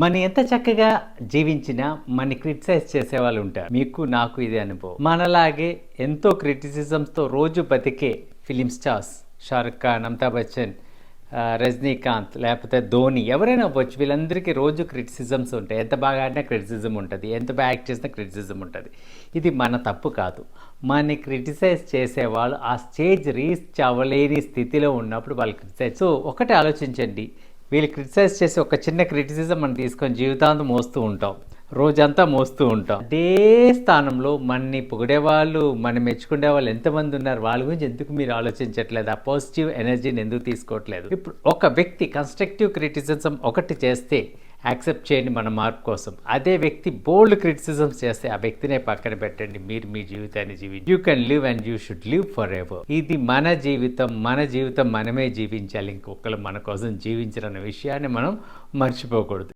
మనం ఎంత చక్కగా జీవించినా మనని క్రిటిసైజ్ చేసేవాళ్ళు ఉంటారు. మీకు నాకు ఇదే అనుభవం. మనలాగే ఎంతో క్రిటిసిజమ్స్తో రోజు బతికే ఫిలిం స్టార్స్ షారుఖ్ ఖాన్, అమితాబ్ బచ్చన్, రజనీకాంత్, లేకపోతే ధోని, ఎవరైనా అవ్వచ్చు. వీళ్ళందరికీ రోజు క్రిటిసిజమ్స్ ఉంటాయి. ఎంత బాగా ఆడినా క్రిటిసిజం ఉంటుంది, ఎంత బాగా యాక్ట్ చేసినా క్రిటిసిజం ఉంటుంది. ఇది మన తప్పు కాదు. మనని క్రిటిసైజ్ చేసేవాళ్ళు ఆ స్టేజ్ రీచ్ అవ్వలేని స్థితిలో ఉన్నప్పుడు వాళ్ళు క్రిటిసైజ్. సో ఒకటి ఆలోచించండి, వీళ్ళు క్రిటిసైజ్ చేసి ఒక చిన్న క్రిటిసిజం మనం తీసుకొని జీవితాంతం మోస్తూ ఉంటాం, రోజంతా మోస్తూ ఉంటాం. అదే స్థానంలో మనని పొగిడేవాళ్ళు, మనం మెచ్చుకునే వాళ్ళు ఎంతమంది ఉన్నారు, వాళ్ళ గురించి ఎందుకు మీరు ఆలోచించట్లేదు? ఆ పాజిటివ్ ఎనర్జీని ఎందుకు తీసుకోవట్లేదు? ఇప్పుడు ఒక వ్యక్తి కన్స్ట్రక్టివ్ క్రిటిసిజం ఒకటి చేస్తే యాక్సెప్ట్ చేయండి మన మార్పు కోసం. అదే వ్యక్తి బోల్డ్ క్రిటిసిజమ్స్ చేస్తే ఆ వ్యక్తినే పక్కన పెట్టండి. మీరు మీ జీవితాన్ని జీవించి you can live and you should live for ever. ఇది మన జీవితం మనమే జీవించాలి. ఇంకొకరు మన కోసం జీవించాలన్న విషయాన్ని మనం మర్చిపోకూడదు.